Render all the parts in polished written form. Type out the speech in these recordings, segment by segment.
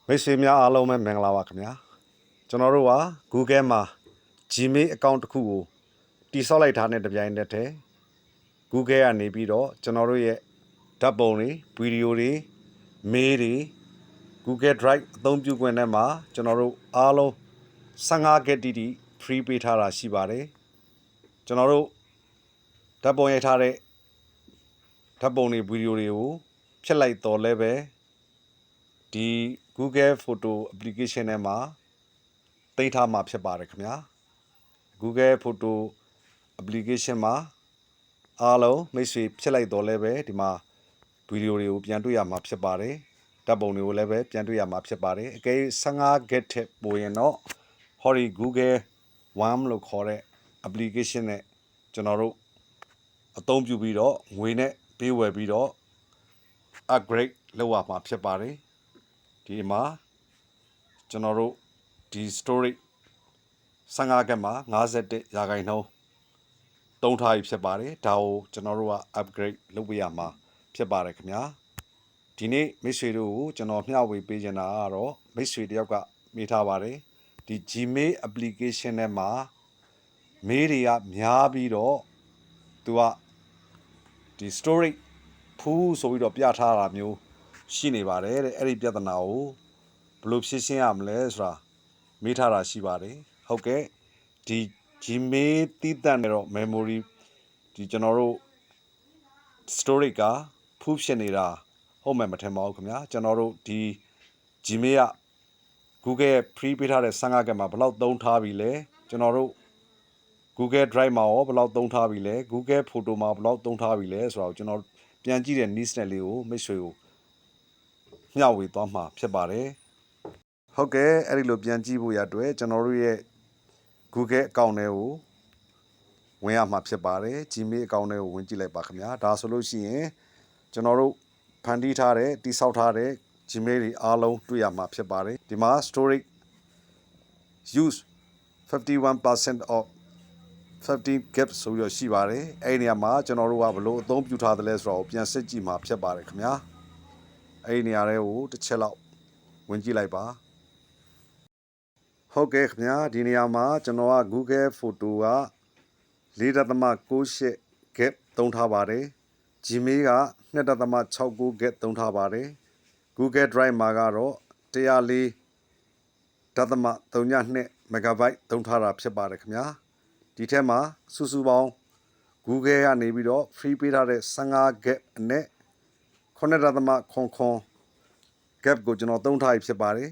မိတ်ဆွေများအားလုံးပဲမင်္ဂလာပါခင်ဗျာကျွန်တော်တို့က Google မှာ Gmail account တစ်ခုကိုတည်ဆောက်လိုက်တာနဲ့တပြိုင်နက်တည်း Google ကနေပြီးတော့ကျွန်တော်တို့ရဲ့ဓာတ်ပုံတွေဗီဒီယိုတွေ mail တွေ Google Drive အသုံးပြုခွင့်ထဲမှာကျွန်တော်တို့အားလုံး15 GB တိ free ပေးထားတာရှိပါတယ်ကျွန်တော်တို့ဓာတ်ပုံရိုက်ထားတဲ့ဓာတ်ပုံတွေဗီဒီယိုတွေကိုဖြတ်လိုက်တော့လဲပဲဒီ Google Photo application ထဲမှာသိမ်းထားမှာဖြစ်ပါတယ်ခင်ဗျာ Google Photo application မှာအားလုံးမိတ်ဆွေဖြတ်လိုက်တော့လဲပဲဒီမှာဗီဒီယိုတွေကိုပြန်တွေ့ရမှာဖြစ်ပါတယ်ဓာတ်ပုံတွေကိုလည်းပဲပြန်တွေ့ရမှာဖြစ်ပါတယ်အကယ်15 GB ထက်ပိုရင်တော့ဟောဒီ Google One လို့ခေါ်တဲ့ application နဲ့ကျွန်တော်တို့အသုံးပြုပြီးတော့ငွေနဲ့ပေးဝယ်ပြီးတော့ upgrade လုပ်ရမှာဖြစ်ပါတယ်ဒီမှာကျွန်တော်တို့ဒီ storage 15 GB မှာ51%တုံးထားပြီဖြစ်ပါတယ်ဒါကိုကျွန်တော်တို့က upgrade လုပ်ပေးရမှာဖြစ်ပါတယ်ခင်ဗျာဒီနေ့မိတ်ဆွေတို့ကိုကျွန်တော်မျှဝေပေးချင်တာကတော့မိတ်ဆွေတယောက်ကမေးထားပါတယ်ဒီ Gmail application ထဲမှာ mail တွေကများပြီးတော့သူကဒီ storage ဖူးဆိုပြီးတော့ပြထားတာမျိုးရှိနေပါတယ်တဲ့အဲ့ဒီပြဿနာကိုဘယ်လိုဖြေရှင်းရမလဲဆိုတာမေးထားတာရှိပါတယ်ဟုတ်ကဲ့ဒီ Gmail တည်တတ်နေတော့ memory ဒီကျွန်တော်တို့ storage ကဖူးဖြစ်နေတာဟုတ်မှမထင်ပါဘူးခင်ဗျာကျွန်တော်တို့ဒီ Gmail က Google ရဲ့ free ပေးထားတဲ့15 GB မှာဘယ်လောက်သုံးထားပြီလဲကျွန်တော်တို့ Google Drive မှာရောဘယ်လောက်သုံးထားပြီလဲ Google Photo မှာဘယ်လောက်သုံးထားပြီလဲဆိုတော့ကျွန်တော်ပြန်ကြည့်တဲ့ news နဲ့လေးကိုမိတ်ဆွေကိုမျှဝေသွားမှာဖြစ်ပါတယ်ဟုတ်ကဲ့အဲ့ဒီလိုပြန်ကြည့်ဖို့ရအတွက်ကျွန်တော်တို့ရဲ့ Google account တွေကိုဝင်ရမှာဖြစ်ပါတယ် Gmail account တွေကိုဝင်ကြည့်လိုက်ပါခင်ဗျာဒါဆိုလို့ရှိရင်ကျွန်တော်တို့ဖန်တီးထားတဲ့တိစောက်ထားတဲ့ Gmail တွေအားလုံးတွေ့ရမှာဖြစ်ပါတယ်ဒီမှာ storage use 51% of 15 GB ဆိုပြီးတော့ရှိပါတယ်အဲ့ဒီနေရာမှာကျွန်တော်တို့ကဘလို့အသုံးပြုထားတယ်လဲဆိုတော့ပြန်စစ်ကြည့်မှာဖြစ်ပါတယ်ခင်ဗျာအဲ့ဒီနေရာတွေကိုတစ်ချက်လောက်ဝင်ကြည့်လိုက်ပါဟုတ်ကဲ့ခင်ဗျာဒီနေရာမှာကျွန်တော်က Google Photo က4.98 GB သုံးထားပါတယ် Gmail က2.69 GB သုံးထားပါတယ် Google Drive မှာကတော့104.32 MB သုံးထားတာဖြစ်ပါတယ်ခင်ဗျာဒီထက်မှာစုစုပေါင်း Google ကနေပြီးတော့ free ပေးထားတဲ့15 GB အနက်9.99 GB ကိုကျွန်တော်သုံးထားပြီဖြစ်ပါတယ်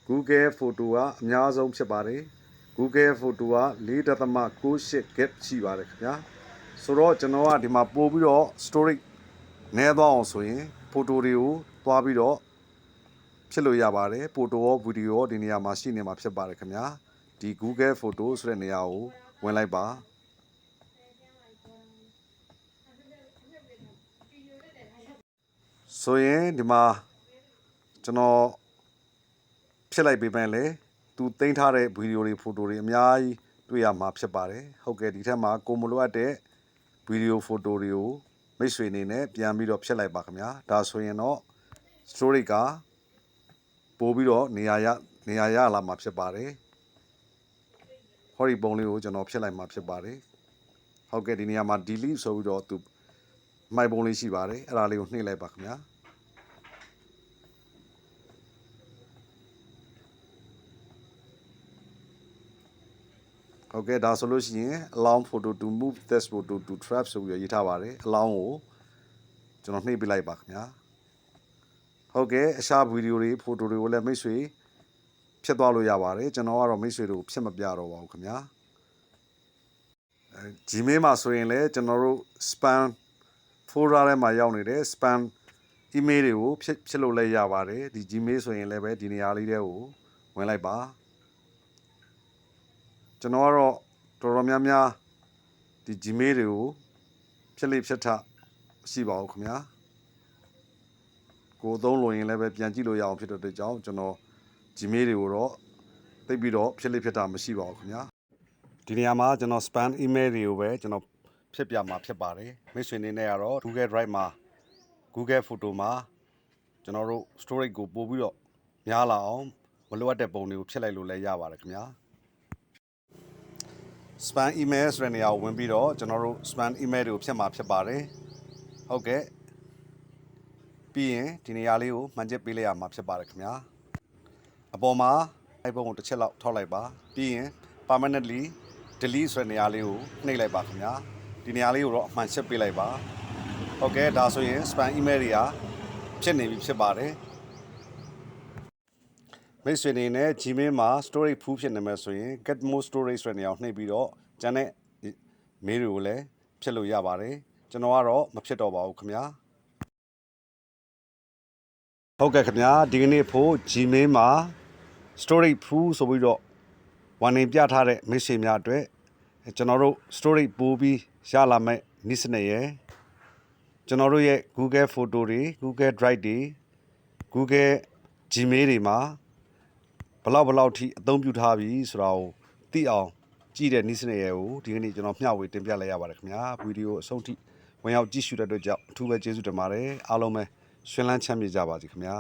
Google Photo ကအများဆုံးဖြစ်ပါတယ် Google Photo က4.98 GB ရှိပါတယ်ခင်ဗျာဆိုတော့ကျွန်တော်ကဒီမှာပို့ပြီးတော့ storage နည်းသွားအောင်ဆိုရင် photo တွေကိုသွားပြီးတော့ဖြစ်လို့ရပါတယ် photo ရော video ရောဒီနေရာမှာရှိနေမှာဖြစ်ပါတယ်ခင်ဗျာဒီ Google Photo ဆိုတဲ့နေရာကိုဝင်လိုက်ပါဆိုရင်ဒီမှာကျွန်တော်ဖြစ်လိုက်ပေးမယ်လေသူတင်ထားတဲ့ဗီဒီယိုတွေဖိုတိုတွေအများကြီးတွေ့ရမှာဖြစ်ပါတယ်ဟုတ်ကဲ့ဒီထက်မှာကိုမလိုအပ်တဲ့ဗီဒီယိုဖိုတိုတွေကိုမိတ်ဆွေအနေနဲ့ပြန်ပြီးတော့ဖြစ်လိုက်ပါခင်ဗျာဒါဆိုရင်တော့ storage ကပို့ပြီးတော့နေရာရလာမှာဖြစ်ပါတယ်ဟောဒီပုံလေးကိုကျွန်တော်ဖြစ်လိုက်မှာဖြစ်ပါတယ်ဟုတ်ကဲ့ဒီနေရာမှာ delete ဆိုပြီးတော့သူမှိုက်ပုံလေးရှိပါတယ်အဲ့ဒါလေးကိုနှိပ်လိုက်ပါခင်ဗျာဟုတ်ကဲ့ဒါဆိုလို့ရှိရင် allow photo to move this photo to trap ဆိုပြီးရေးထားပါတယ် allow ကိုကျွန်တော်နှိပ်ပေးလိုက်ပါခင်ဗျာဟုတ်ကဲ့အရှာဗီဒီယိုတွေဖိုတိုတွေကိုလည်းမိတ်ဆွေဖြစ်သွားလို့ရပါတယ်ကျွန်တော်ကတော့မိတ်ဆွေတို့ဖြစ်မပြတော့ပါဘူးခင်ဗျာGmail မှာဆိုရင်လည်းကျွန်တော်တို့ spam folder ထဲမှာရောက်နေတဲ့ spam email တွေကိုဖြစ်လို့လည်းရပါတယ်ဒီ Gmail ဆိုရင်လည်းပဲဒီနေရာလေးတွေကိုဝင်လိုက်ပါကျွန်တော်ကတော့တော်တော်များများဒီ Gmail တွေကိုဖြစ်လိဖြစ်ထမရှိပါဘူးခင်ဗျာကိုသုံးလို့ရင်လည်းပဲပြန်ကြည့်လို့ရအောင်ဖြစ်တဲ့အတွက်ကြောင့်ကျွန်တော် Gmail တွေကိုတော့သိပြီးတော့ဖြစ်လိဖြစ်ထမရှိပါဘူးခင်ဗျာဒီနေရာမှာကျွန်တော် spam email တွေကိုပဲကျွန်တော်ဖြစ်ပြမှာဖြစ်ပါတယ်မိတ်ဆွေအနေနဲ့ကတော့ Google Drive မှာ Google Photo မှာကျွန်တော်တို့ storage ကိုပို့ပြီးတော့ များလာအောင်မလိုအပ်တဲ့ပုံတွေကိုဖြည့်လိုက်လို့လည်းရပါတယ်ခင်ဗျာ spam email ဆိုတဲ့နေရာကိုဝင်ပြီးတော့ကျွန်တော်တို့ spam email တွေကိုဖြည့်မှာဖြစ်ပါတယ်ဟုတ်ကဲ့ပြီးရင်ဒီနေရာလေးကိုမှန်ချက်ပေးလိုက်ရမှာဖြစ်ပါတယ်ခင်ဗျာအပေါ်မှာအဲ့ပုံကိုတစ်ချက်လောက်ထောက်လိုက်ပါပြီးရင် permanently delete ဆိုတဲ့နေရာလေးကိုနှိပ်လိုက်ပါခင်ဗျာဒီနေရာလေးကိုတော့အမှန်ချက်ပေးလိုက်ပါဟုတ်ကဲ့ဒါဆိုရင် spam email တွေကဖြစ်နေပြီဖြစ်ပါတယ်မိတ်ဆွေတွေနဲ့ Gmail မှာ storage full ဖြစ်နေမှာဆိုရင် get more storage ဆိုတဲ့နေရာကိုနှိပ်ပြီးတော့ကျန်တဲ့ mail တွေကိုလည်းဖြည့်လို့ရပါတယ်ကျွန်တော်ကတော့မဖြစ်တော့ပါဘူးခင်ဗျာဟုတ်ကဲ့ခင်ဗျာဒီကနေ့ဖို့ Gmail မှာ storage full ဆိုပြီးတော့ warning ပြထားတဲ့ message များအတွက်ကျွန်တော်တို့ storage ပို့ပြီးရလာမဲ့နည်းစနစ်ရယ်ကျွန်တော်တို့ရဲ့ Google Photo တွေ Google Drive တွေ Google Gmail တွေမှာဘလောက်ထိအသုံးပြုထားပြီဆိုတာကိုသိအောင်ကြည့်တဲ့နည်းစနစ်ရယ်ကိုဒီကနေ့ကျွန်တော်မျှဝေတင်ပြလိုက်ရပါတယ်ခင်ဗျာဗီဒီယိုအဆုံးထိဝင်ရောက်ကြည့်ရှုတဲ့အတွက်ကြောင့်အထူးပဲကျေးဇူးတင်ပါတယ်အားလုံးပဲရှင်လန်းချမ်းမြေ့ကြပါစေခင်ဗျာ